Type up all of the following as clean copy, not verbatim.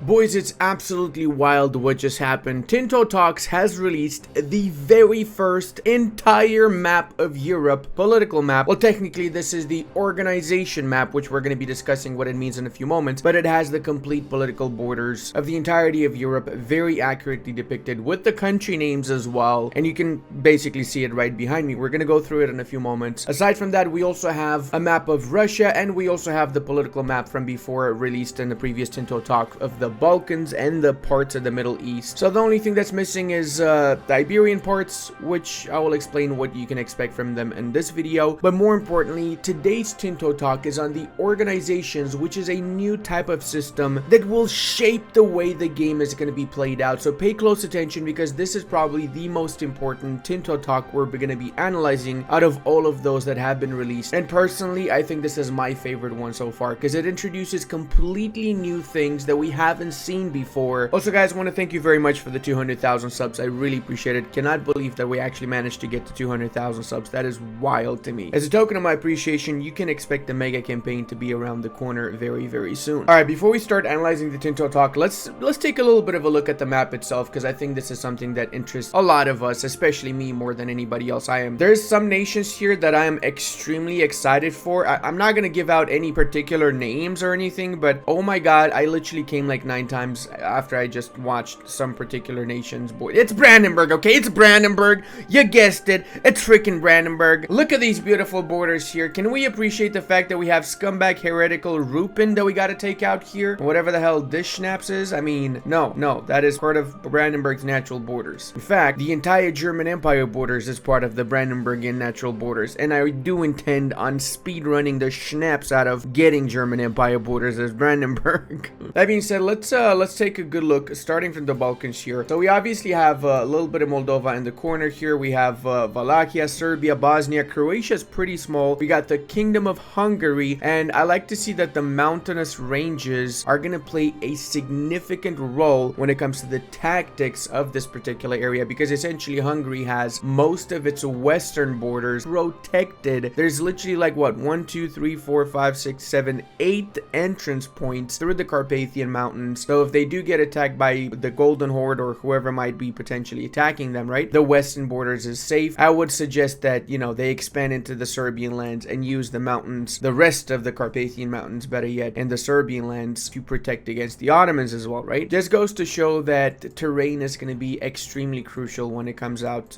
Boys, it's absolutely wild what just happened. Tinto Talks has released the very first entire map of Europe, political map. Well, technically this is the organization map, which we're going to be discussing what it means in a few moments, but it has the complete political borders of the entirety of Europe very accurately depicted with the country names as well, and you can basically see it right behind me. We're going to go through it in a few moments. Aside from that, we also have a map of Russia, and we also have the political map from before released in the previous Tinto Talk of the Balkans and the parts of the Middle East. So the only thing that's missing is the Iberian parts, which I will explain what you can expect from them in this video. But more importantly, today's Tinto Talk is on the organizations, which is a new type of system that will shape the way the game is going to be played out. So pay close attention, because this is probably the most important Tinto Talk we're going to be analyzing out of all of those that have been released. And personally, I think this is my favorite one so far, because it introduces completely new things that we haven't seen before. Also, guys, I want to thank you very much for the 200,000 subs. I really appreciate it. Cannot believe that we actually managed to get to 200,000 subs. That is wild to me. As a token of my appreciation, you can expect the mega campaign to be around the corner very soon. All right, before we start analyzing the Tinto Talk, let's take a little bit of a look at the map itself, because I think this is something that interests a lot of us, especially me more than anybody else. There's some nations here that I am extremely excited for. I'm not gonna give out any particular names or anything, but oh my god, I literally came like 9 times after I just watched some particular nations. Boy, it's Brandenburg, okay? It's Brandenburg. You guessed it. It's freaking Brandenburg. Look at these beautiful borders here. Can we appreciate the fact that we have scumbag heretical Rupin that we gotta take out here? Whatever the hell this schnapps is. I mean, no, that is part of Brandenburg's natural borders. In fact, the entire German Empire borders is part of the Brandenburgian natural borders, and I do intend on speedrunning the schnapps out of getting German Empire borders as Brandenburg. That being said, let's take a good look, starting from the Balkans here. So we obviously have a little bit of Moldova in the corner here. We have Wallachia, Serbia, Bosnia. Croatia is pretty small. We got the Kingdom of Hungary, and I like to see that the mountainous ranges are going to play a significant role when it comes to the tactics of this particular area, because essentially Hungary has most of its western borders protected. There's literally like what, 1, 2, 3, 4, 5, 6, 7, 8 entrance points through the Carpathian Mountains. So if they do get attacked by the Golden Horde or whoever might be potentially attacking them, right, the western borders is safe. I would suggest that, you know, they expand into the Serbian lands and use the mountains, the rest of the Carpathian Mountains, better yet, and the Serbian lands to protect against the Ottomans as well, right? Just goes to show that terrain is going to be extremely crucial when it comes out,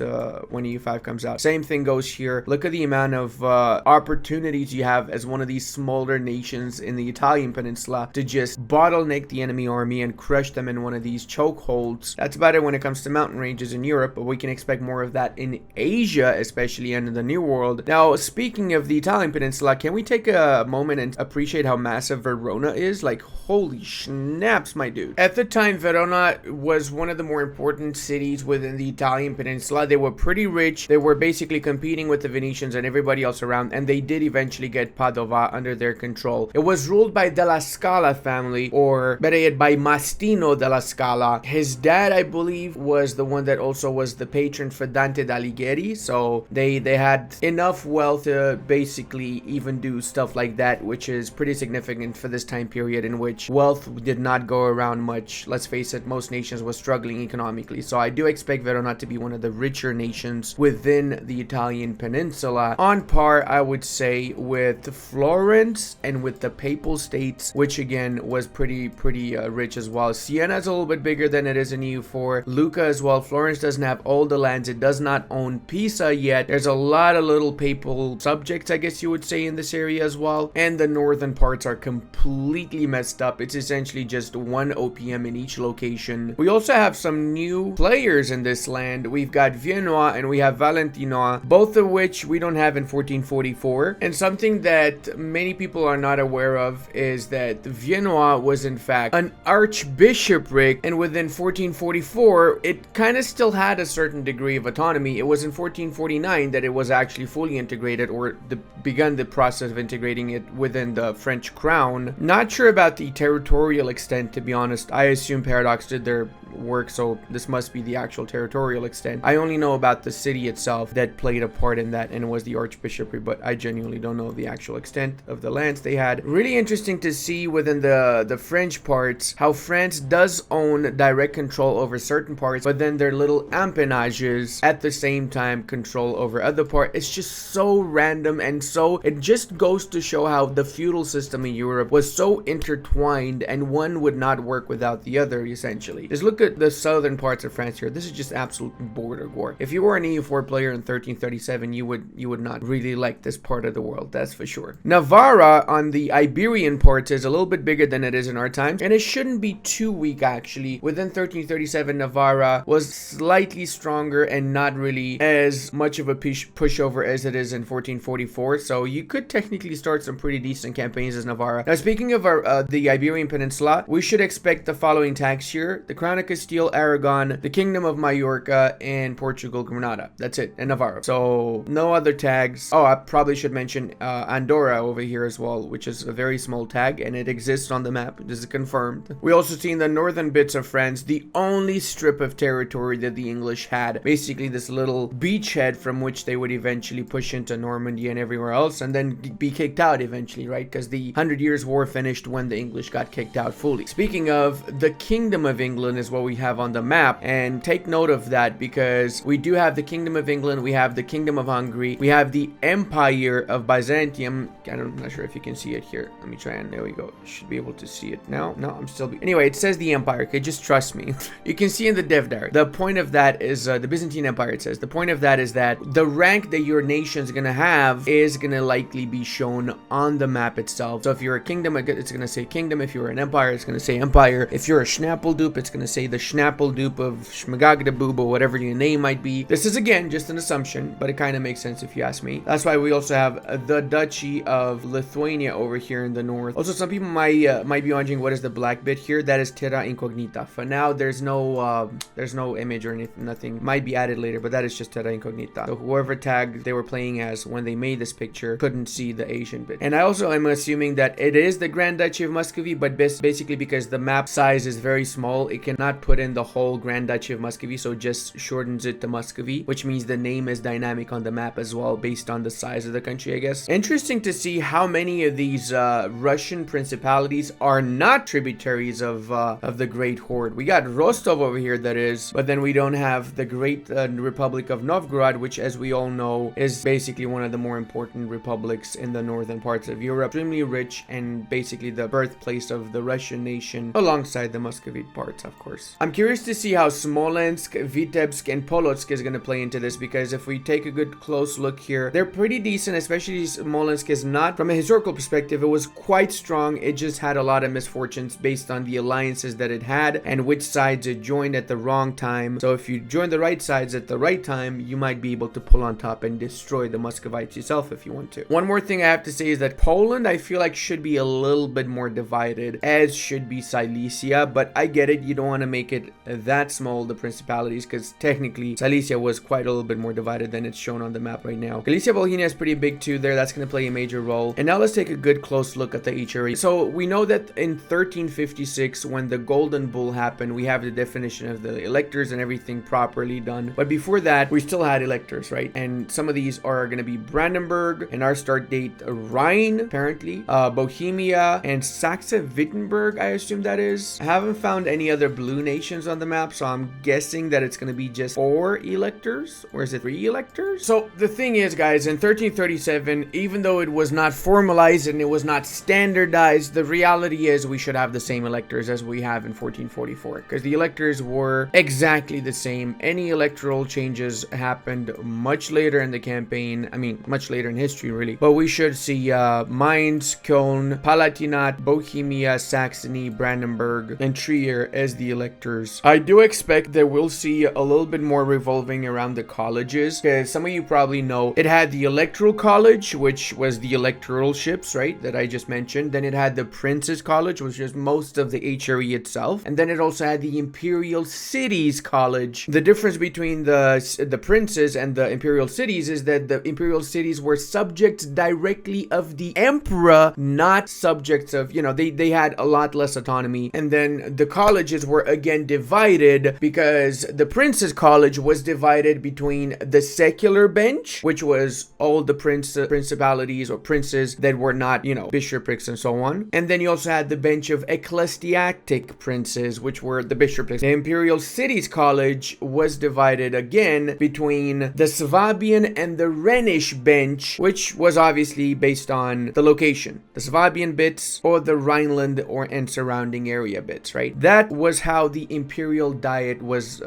when EU5 comes out. Same thing goes here. Look at the amount of opportunities you have as one of these smaller nations in the Italian peninsula to just bottleneck the enemy army and crush them in one of these chokeholds. That's about it when it comes to mountain ranges in Europe, but we can expect more of that in Asia, especially in the New World. Now, speaking of the Italian peninsula, can we take a moment and appreciate how massive Verona is? Like, holy snaps, my dude. At the time, Verona was one of the more important cities within the Italian peninsula. They were pretty rich. They were basically competing with the Venetians and everybody else around, and they did eventually get Padova under their control. It was ruled by Della Scala family, or better yet, by Mastino della Scala. His dad, I believe, was the one that also was the patron for Dante d'Alighieri, so they had enough wealth to basically even do stuff like that, which is pretty significant for this time period in which wealth did not go around much. Let's face it, most nations were struggling economically, so I do expect Verona to be one of the richer nations within the Italian peninsula, on par, I would say, with Florence and with the Papal States, which again was pretty rich as well. Siena is a little bit bigger than it is in EU4. Lucca as well. Florence doesn't have all the lands. It does not own Pisa yet. There's a lot of little papal subjects, I guess you would say, in this area as well, and the northern parts are completely messed up. It's essentially just one OPM in each location. We also have some new players in this land. We've got Viennois and we have Valentinois, both of which we don't have in 1444. And something that many people are not aware of is that Viennois was in fact an archbishopric, and within 1444 it kind of still had a certain degree of autonomy. It was in 1449 that it was actually fully integrated, or begun the process of integrating it within the French crown. Not sure about the territorial extent, to be honest. I assume Paradox did their work, so this must be the actual territorial extent. I only know about the city itself that played a part in that, and it was the archbishopry, but I genuinely don't know the actual extent of the lands they had. Really interesting to see within the French parts how France does own direct control over certain parts, but then their little empanages at the same time control over other parts. It's just so random, and so it just goes to show how the feudal system in Europe was so intertwined, and one would not work without the other, essentially. Just look at the southern parts of France here. This is just absolute border war. If you were an EU4 player in 1337, you would not really like this part of the world, that's for sure. Navarra on the Iberian parts is a little bit bigger than it is in our times, and it shouldn't be too weak actually. Within 1337, Navarra was slightly stronger and not really as much of a pushover as it is in 1444, so you could technically start some pretty decent campaigns as Navarra. Now, speaking of the Iberian Peninsula, we should expect the following tags here: the Crown of Castile, Aragon, the Kingdom of Majorca, and Portugal, Granada. That's it, and Navarra. So no other tags. Oh, I probably should mention Andorra over here as well, which is a very small tag, and it exists on the map. This is confirmed. We also see in the northern bits of France the only strip of territory that the English had, basically this little beachhead from which they would eventually push into Normandy and everywhere else, and then be kicked out eventually, right? Because the 100 Years' War finished when the English got kicked out fully. Speaking of, the Kingdom of England is what we have on the map, and take note of that because we do have the Kingdom of England, we have the Kingdom of Hungary, we have the Empire of Byzantium. I'm not sure if you can see it here. Let me try, and there we go. Should be able to see it now. No, I'm still anyway, it says the Empire. Okay, just trust me. You can see in the dev diary. The point of that is the Byzantine Empire. It says the point of that is that the rank that your nation's gonna have is gonna likely be shown on the map itself. So if you're a kingdom, it's gonna say kingdom. If you're an empire, it's gonna say empire. If you're a Schnappeldupe, it's gonna say the Schnappeldupe of Schmagagdaboob or whatever your name might be. This is again just an assumption, but it kind of makes sense if you ask me. That's why we also have the Duchy of Lithuania over here in the north. Also, some people might be wondering what is the black bit here. That is Terra Incognita. For now, there's no image or anything. Nothing might be added later, but that is just Terra Incognita. So whoever tag they were playing as when they made this picture couldn't see the Asian bit. And I also am assuming that it is the Grand Duchy of Muscovy, but basically because the map size is very small, it cannot put in the whole Grand Duchy of Muscovy, so it just shortens it to Muscovy, which means the name is dynamic on the map as well based on the size of the country, I guess. Interesting to see how many of these Russian principalities are not tributaries of the Great Horde. We got Rostov over here, that is, but then we don't have the Great Republic of Novgorod, which, as we all know, is basically one of the more important republics in the northern parts of Europe. Extremely rich and basically the birthplace of the Russian nation, alongside the Muscovite parts, of course. I'm curious to see how Smolensk, Vitebsk, and Polotsk is going to play into this, because if we take a good close look here, they're pretty decent, especially Smolensk is not. From a historical perspective, it was quite strong. It just had a lot of misfortunes based on the alliances that it had and which sides it joined at the wrong time. So if you join the right sides at the right time, you might be able to pull on top and destroy the Muscovites yourself if you want to. One more thing I have to say is that Poland, I feel like, should be a little bit more divided, as should be Silesia, but I get it. You don't want to make it that small, the principalities, because technically Silesia was quite a little bit more divided than it's shown on the map right now. Galicia Volhynia is pretty big too there. That's going to play a major role. And now let's take a good close look at the HRE. So we know that in 1356, when the Golden Bull happened, we have the definition of the electors and everything properly done. But before that, we still had electors, right? And some of these are going to be Brandenburg, and our start date Rhine, apparently, Bohemia, and Saxe-Wittenberg, I assume that is. I haven't found any other blue nations on the map, so I'm guessing that it's going to be just 4 electors, or is it 3 electors? So the thing is, guys, in 1337, even though it was not formalized and it was not standardized, the reality is we should have the same electors as we have in 1444, because the electors were exactly the same. Any electoral changes happened much later in the campaign, I mean much later in history really, but we should see Mainz, Köln, Palatinate, Bohemia, Saxony, Brandenburg, and Trier as the electors. I do expect that we'll see a little bit more revolving around the colleges, because some of you probably know it had the Electoral College, which was the electoral ships, right, that I just mentioned. Then it had the Prince's College, which was most of the HRE itself, and then it also had the Imperial Cities College. The difference between the princes and the imperial cities is that the imperial cities were subjects directly of the emperor, not subjects of, you know, they had a lot less autonomy. And then the colleges were again divided because the Prince's College was divided between the secular bench, which was all the principalities or princes that were not, bishoprics and so on. And then you also had the bench of ecclesiastic princes, which were the bishoprics. The Imperial Cities College was divided again between the Swabian and the Rhenish bench, which was obviously based on the location. The Swabian bits or the Rhineland and surrounding area bits, right? That was how the Imperial Diet was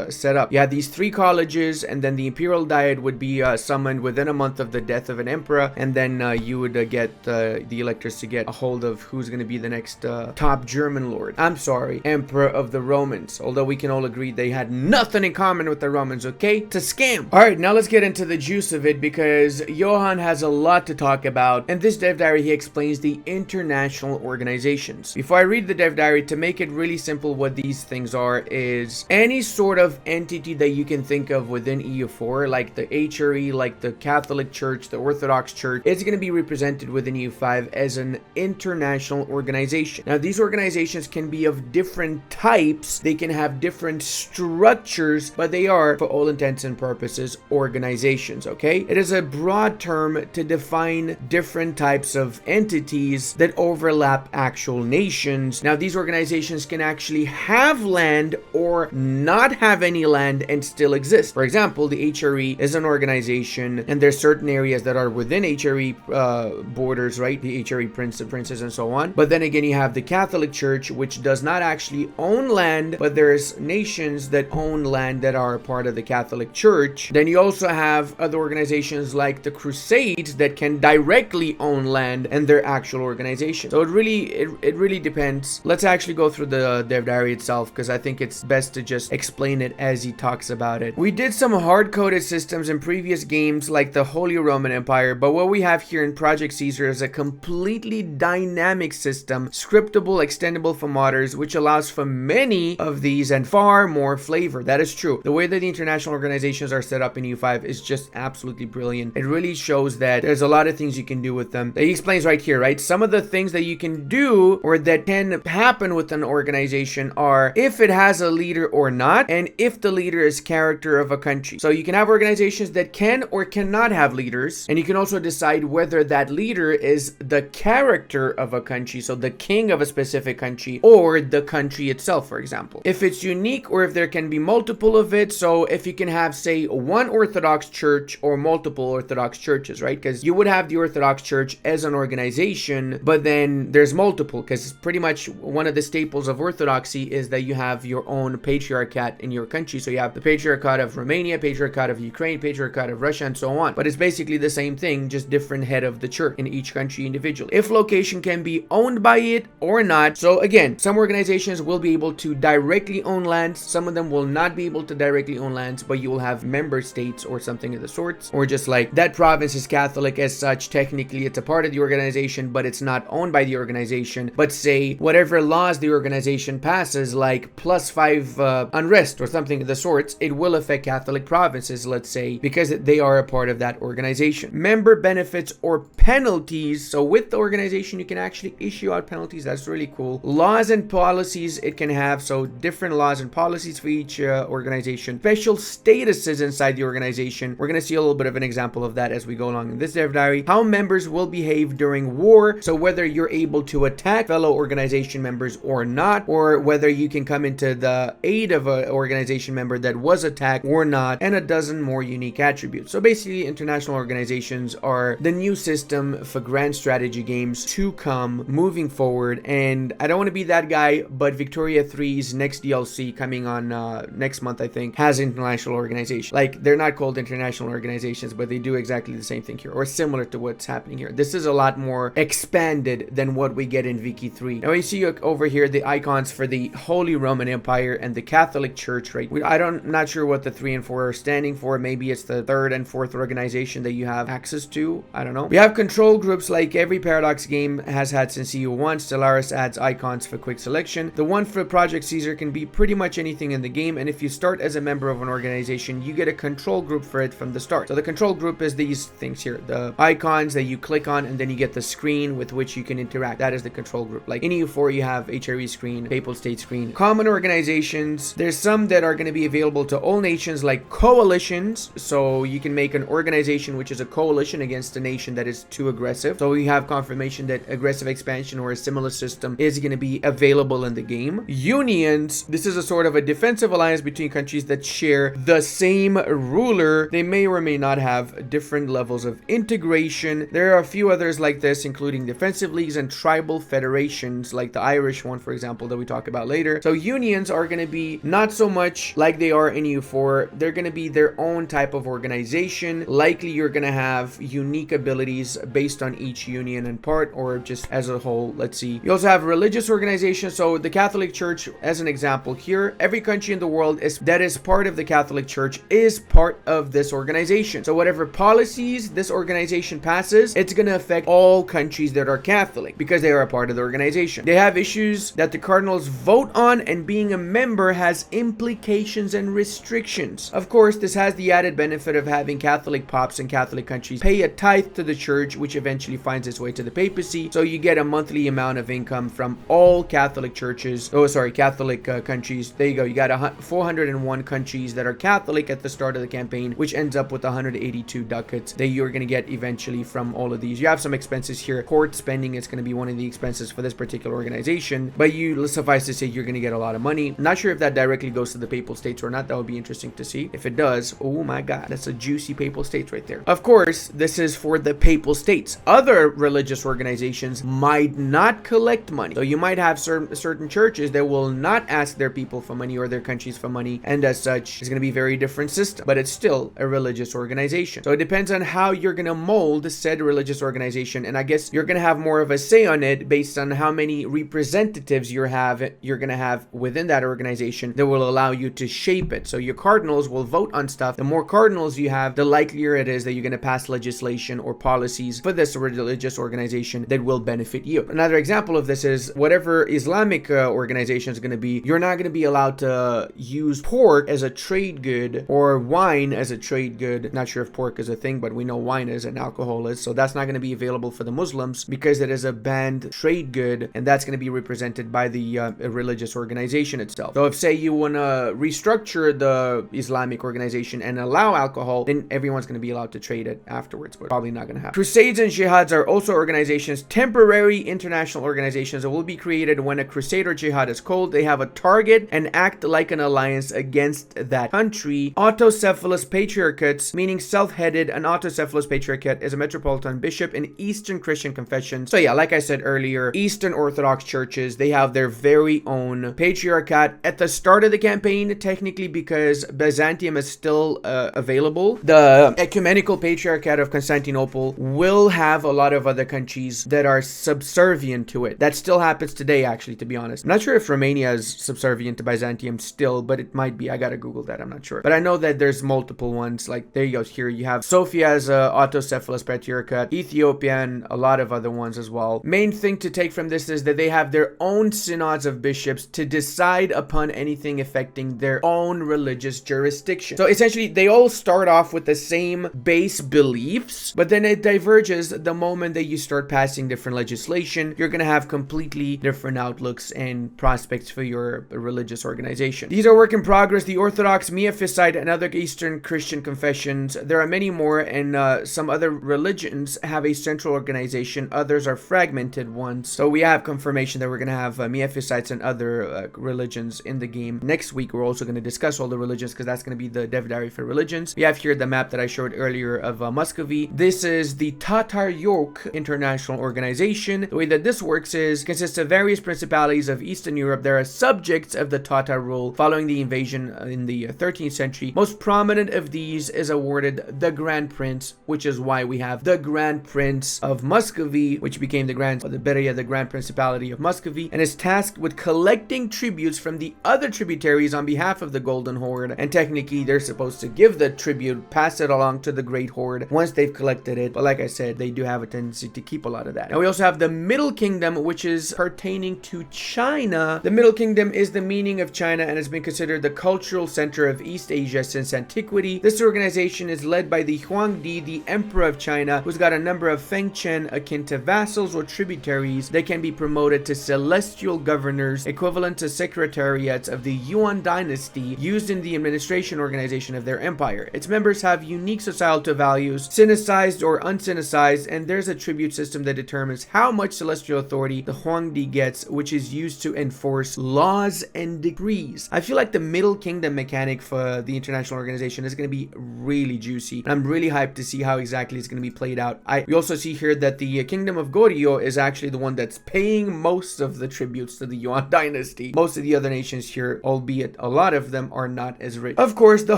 set up. You had these three colleges, and then the Imperial Diet would be summoned within a month of the death of an emperor, and then you would get the electors to get a hold of who's going to be the next top German lord. I'm sorry, Emperor of the Romans. Although we can all agree they had nothing in common with the Romans, okay? It's a scam. All right, now let's get into the juice of it because Johan has a lot to talk about. In this dev diary, he explains the international organizations. Before I read the dev diary, to make it really simple, what these things are is any sort of entity that you can think of within EU4, like the HRE, like the Catholic Church, the Orthodox Church, it's going to be represented within EU5 as an international organization. Now, these organizations can be of different types. They can have different structures, but they are, for all intents and purposes, organizations, okay? It is a broad term to define different types of entities that overlap actual nations. Now, these organizations can actually have land or not have any land and still exist. For example, the HRE is an organization, and there's certain areas that are within HRE borders, right? The HRE princes and so on. But then again, you have the Catholic Church, which does not actually own land, but there's nations that own land that are part of the Catholic Church. Then you also have other organizations like the Crusades that can directly own land and their actual organization. So it really depends. Let's actually go through the dev diary itself because I think it's best to just explain it as he talks about it. We did some hard-coded systems in previous games like the Holy Roman Empire, but what we have here in Project Caesar is a completely dynamic system, scriptable, extendable for modders, which allows for many of these and far more flavor. That is true. The way that the international organizations are set up in EU5 is just absolutely brilliant. It really shows that there's a lot of things you can do with them. He explains right here, right? Some of the things that you can do or that can happen with an organization are if it has a leader or not, and if the leader is character of a country. So you can have organizations that can or cannot have leaders, and you can also decide whether that leader is the character of a country, so the king of a specific country, or the country itself, for example. If it's unique or if there can be multiple of it, so if you can have, say, one Orthodox church or multiple Orthodox churches, right? Because you would have the Orthodox Church as an organization, but then there's multiple, because pretty much one of the staples of Orthodoxy is that you have your own patriarchate in your country. So you have the Patriarchate of Romania, Patriarchate of Ukraine, Patriarchate of Russia, and so on. But it's basically the same thing, just different head of the church in each country individually. If location can be owned by it or not. So again, some organizations will be able to directly own lands. Some of them will not be able to directly own lands, but you will have member states or something of the sorts. Or just like that province is Catholic as such, technically it's a part of the organization, but it's not owned by the organization. But say whatever laws the organization passes, like +5 unrest or something of the sorts, it will affect Catholic provinces, let's say, because they are a part of that organization. Member benefits or penalties. So with the organization, you can actually issue out penalties. That's really cool. Laws and policies it can have. So different laws and policies for each organization. Special statuses inside the organization. We're going to see a little bit of an example of that as we go along in this dev diary. How members will behave during war. So whether you're able to attack fellow organization members or not, or whether you can come into the aid of an organization member that was attacked or not, and a dozen more unique attributes. So basically, international organizations are the new system for grand strategy games to come moving forward. And I don't want to be that guy, but Victoria 3's next DLC coming on next month, I think, has international organization. Like, they're not called international organizations, but they do exactly the same thing here, or similar to what's happening here. This is a lot more expanded than what we get in Viki 3. Now you see over here the icons for the Holy Roman Empire and the Catholic Church, right? I'm not sure what the 3 and 4 are standing for. Maybe it's the 3rd and 4th organization that you have access to. I don't know. We have control groups like every Paradox game has had since EU1. Stellaris adds icons for quick selection. The one for Project Caesar can be pretty much anything in the game, and if you start as a member of an organization, you get a control group for it from the start. So the control group is these things here, the icons that you click on, and then you get the screen with which you can interact. That is the control group. Like in EU4, you have HRE screen, Papal State screen, screen. Common organizations, there's some that are going to be available to all nations, like coalitions. So you can make an organization which is a coalition against a nation that is too aggressive. So we have confirmation that aggressive expansion or a similar system is going to be available in the game. Unions, this is a sort of a defensive alliance between countries that share the same ruler. They may or may not have different levels of integration. There are a few others like this, including defensive leagues and tribal federations, like the Irish one, for example, that we talk about later. So unions are going to be not so much like they are in EU4. They're going to be their own type of organization. Likely you're going to have unique abilities based on each union and part, or just as a whole. Let's see. You also have religious organizations. So the Catholic Church, as an example here, every country in the world that is part of the Catholic Church is part of this organization. So whatever policies this organization passes, it's going to affect all countries that are Catholic because they are a part of the organization. They have issues that the cardinals vote on, and being a member has implications and restrictions. Of course, this has the added benefit of having Catholic popes in Catholic countries pay a tithe to the church, which eventually finds its way to the papacy. So you get a monthly amount of income from all Catholic churches. Catholic countries. There you go. You got 401 countries that are Catholic at the start of the campaign, which ends up with 182 ducats that you're going to get eventually from all of these. You have some expenses here. Court spending is going to be one of the expenses for this particular organization, but you suffice to say you're going to get a lot of money. I'm not sure if that directly goes to the Papal States or not. That would be interesting to see. If it does, oh my god, that's a juicy Papal States right there. Of course, this is for the Papal States. Other religious organizations might not collect money. So you might have certain churches that will not ask their people for money or their countries for money, and as such, it's going to be a very different system, but it's still a religious organization. So it depends on how you're going to mold said religious organization, and I guess you're going to have more of a say on it based on how many representatives you're going to have within that organization that will allow you to shape it. So your cardinals will vote on stuff. The more cardinals you have, the likelier it is that you're going to pass legislation or policies for this religious organization that will benefit you. Another example of this is whatever Islamic organization is going to be, you're not going to be allowed to use pork as a trade good or wine as a trade good. Not sure if pork is a thing, but we know wine is and alcohol is. So that's not going to be available for the Muslims because it is a banned trade good, and that's going to be represented by the religious organization itself. So if, say, you want to restructure the Islamic organization and allow alcohol, then everyone's going to be allowed to trade it afterwards, but probably not going to happen. Crusades and jihads are also organizations, temporary international organizations that will be created when a crusade or jihad is called. They have a target and act like an alliance against that country. Autocephalous patriarchates, meaning self-headed. An autocephalous patriarchate is a metropolitan bishop in Eastern Christian confessions. So yeah, like I said earlier, Eastern Orthodox churches, they have their very own patriarchate at the start of the campaign, technically, because Byzantium is still available. The ecumenical patriarchate of Constantinople will have a lot of other countries that are subservient to it. That still happens today, actually, to be honest. I'm not sure if Romania is subservient to Byzantium still, but it might be. I gotta Google that. I'm not sure. But I know that there's multiple ones. Like, there you go. Here you have Sofia as a autocephalous patriarchate, Ethiopia, and a lot of other ones as well. Main thing to take from this is that they have their own synods of bishops to decide upon anything affecting their own religious jurisdiction. So essentially, they all start off with the same base beliefs, but then it diverges the moment that you start passing different legislation. You're gonna have completely different outlooks and prospects for your religious organization. These are work in progress. The Orthodox, Miaphysite, and other Eastern Christian confessions. There are many more, and some other religions have a central organization. Others are fragmented ones. So we have confirmation that we're going to have Miaphysites and other religions in the game. Next week, we're also going to discuss all the religions because that's going to be the dev diary for religions. We have here the map that I showed earlier of Muscovy. This is the Tatar Yoke International Organization. The way that this works is consists of various principalities of Eastern Europe. There are subjects of the Tatar rule following the invasion in the 13th century. Most prominent of these is awarded the Grand Prince, which is why we have the Grand Prince of Muscovy, which became the Beria, the Grand Principality of Muscovy, and is tasked with collecting tributes from the other tributaries on behalf of the Golden Horde. And technically, they're supposed to give the tribute, pass it along to the Great Horde once they've collected it. But like I said, they do have a tendency to keep a lot of that. Now we also have the Middle Kingdom, which is pertaining to China. The Middle Kingdom is the meaning of China and has been considered the cultural center of East Asia since antiquity. This organization is led by the Huangdi, the Emperor of China, who's got a number of Fengchen akin to vassals or tributaries that can be promoted to celestial governors equivalent to secretariats of the Yuan dynasty used in the administration organization of their empire. Its members have unique societal values, synicized or unsynicized, and there's a tribute system that determines how much celestial authority the Huangdi gets, which is used to enforce laws and decrees. I feel like the Middle Kingdom mechanic for the international organization is going to be really juicy. I'm really hyped to see how exactly it's going to be played out. We also see here that the Kingdom of Goryeo is actually the one that's paying most of the tributes to the Yuan dynasty. Most of the other nations here, albeit a lot of them, are not as rich. Of course, the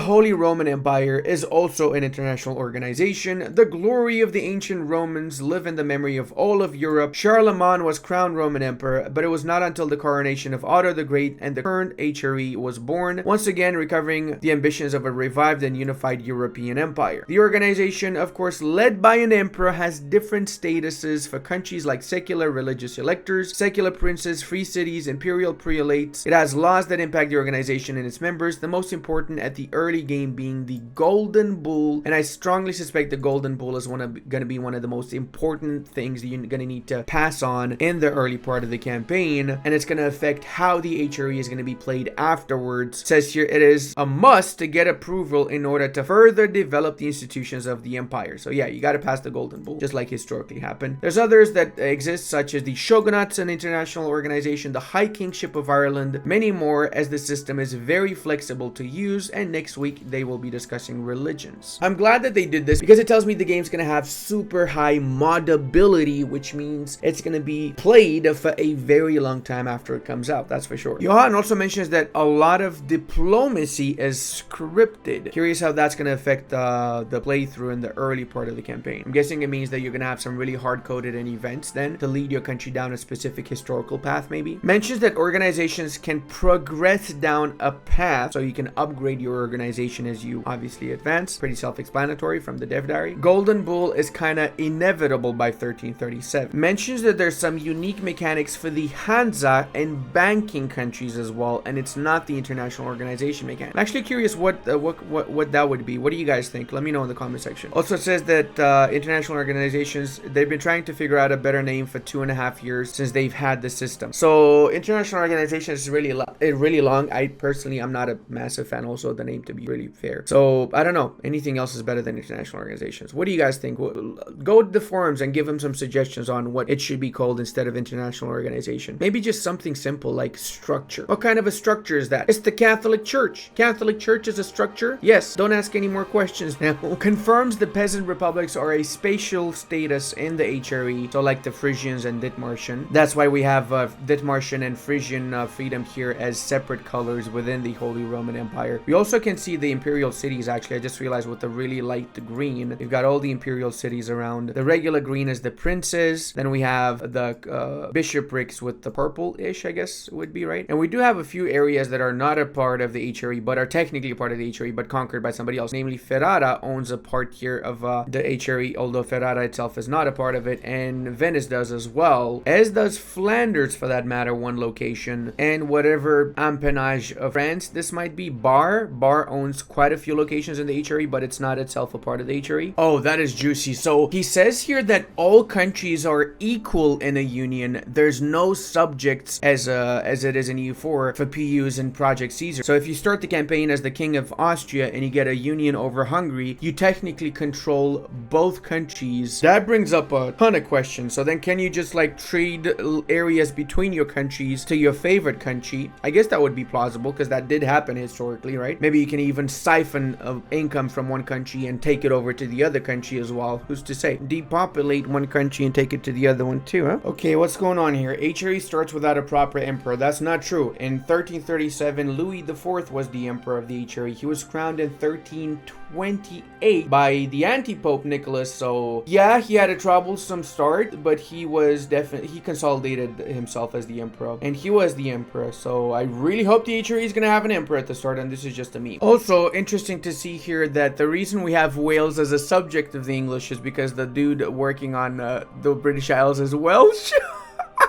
Holy Roman Empire is also an international organization. The glory of the ancient Romans live in the memory of all of Europe. Charlemagne was crowned Roman Emperor, but it was not until the coronation of Otto the Great and the current HRE was born, once again recovering the ambitions of a revived and unified European empire. The organization, of course, led by an emperor, has different statuses for countries like secular religious electors, secular princes, free cities, imperial prelates. It has laws that impact the organization and its members, the most important at the early game being the Golden Bull, and I strongly suspect the Golden Bull is going to be one of the most important things that you're going to need to pass on in the early part of the campaign, and it's going to affect how the HRE is going to be played afterwards. It says here it is a must to get approval in order to further develop the institutions of the empire. So yeah, you got to pass the Golden Bull, just like historically happened. There's others that exist, such as the Shogunates, an international organization, the High Kingship of Ireland, many more, as the system is very flexible to use, and next week they will be discussing religions. I'm glad that they did this because it tells me the game's going to have super high modability, which means it's going to be played for a very long time after it comes out, that's for sure. Johan also mentions that a lot of diplomacy is scripted. Curious how that's going to affect the playthrough in the early part of the campaign. I'm guessing it means that you're going to have some really hard-coded events then to lead your country down a specific historical path, maybe. Mentions that organizations can progress down a path, so you can upgrade your organization as you obviously advance. Pretty self-explanatory from the dev diary. Golden Bull is kind of inevitable by 1337. Mentions that there's some unique mechanics for the Hansa and banking countries as well, and it's not the international organization mechanic. I'm actually curious what that would be. What do you guys think? Let me know in the comment section. Also, it says that international organizations, they've been trying to figure out a better name for 2.5 years since they've had the system. So international organizations is really long. I personally, I'm not a massive fan also of the name, to be really fair. So I don't know. Anything else is better than international organizations. What do you guys think? Go to the forums and give them some suggestions on what it should be called instead of international organization. Maybe just something simple like structure. What kind of a structure is that? It's the Catholic Church. Catholic Church is a structure? Yes. Don't ask any more questions now. Confirms the peasant republics are a spatial status in the HRE. So like the Frisians and Dithmarschen. That's why we have Dithmarschen and Frisian freedom here as separate colors within the Holy Roman Empire. We also can see the imperial cities, actually. I just realized with the really light green. We've got all the imperial cities around. The regular green is the princes. Then we have the bishoprics with the purple-ish, I guess would be right. And we do have a few areas that are not a part of the HRE, but are technically a part of the HRE, but conquered by somebody else. Namely, Ferrara owns a part here of the HRE, although Ferrara itself is not a part of it, and Venice does as well, as does Flanders for that matter, one location, and whatever appanage of France this might be. Bar owns quite a few locations in the HRE, but it's not itself a part of the HRE. Oh, that is juicy. So he says here that all countries are equal in a union. There's no subjects as it is in EU4 for PUs and Project Caesar. So if you start the campaign as the King of Austria and you get a union over Hungary, you technically control both countries. That brings up a ton of questions. So then can you just like trade areas between your countries to your favorite country? I guess that would be plausible because that did happen historically, right? Maybe you can even siphon income from one country and take it over to the other country as well. Who's to say? Depopulate one country and take it to the other one too, huh? Okay, what's going on here? HRE starts without a proper emperor. That's not true. In 1337, Louis IV was the emperor of the HRE. He was crowned in 1328 by the anti-pope Nicholas. So yeah, he had a troublesome start, but he consolidated himself as the emperor, and he was the emperor. So I really hope the HRE is gonna have an emperor at the start, and this is just a meme. Also interesting to see here that the reason we have Wales as a subject of the English is because the dude working on the British Isles is Welsh.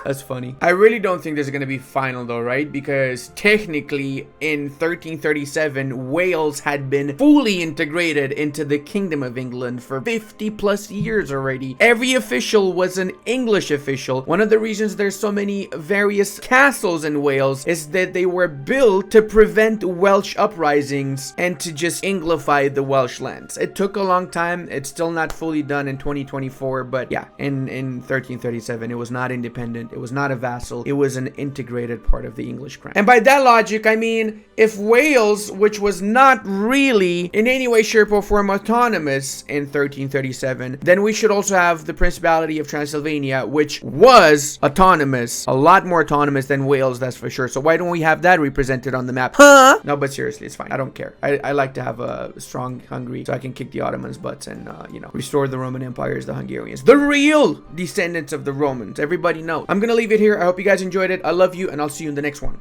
That's funny. I really don't think this is going to be final though, right? Because technically in 1337, Wales had been fully integrated into the Kingdom of England for 50 plus years already. Every official was an English official. One of the reasons there's so many various castles in Wales is that they were built to prevent Welsh uprisings and to just Anglify the Welsh lands. It took a long time. It's still not fully done in 2024, but yeah, in 1337, it was not independent. It was not a vassal. It was an integrated part of the English crown. And by that logic, I mean, if Wales, which was not really in any way, shape, or form autonomous in 1337, then we should also have the Principality of Transylvania, which was autonomous, a lot more autonomous than Wales, that's for sure. So why don't we have that represented on the map? Huh? No, but seriously, it's fine. I don't care. I like to have a strong Hungary so I can kick the Ottomans' butts and, you know, restore the Roman Empire as the Hungarians. The real descendants of the Romans. Everybody know. I'm gonna leave it here. I hope you guys enjoyed it. I love you, and I'll see you in the next one.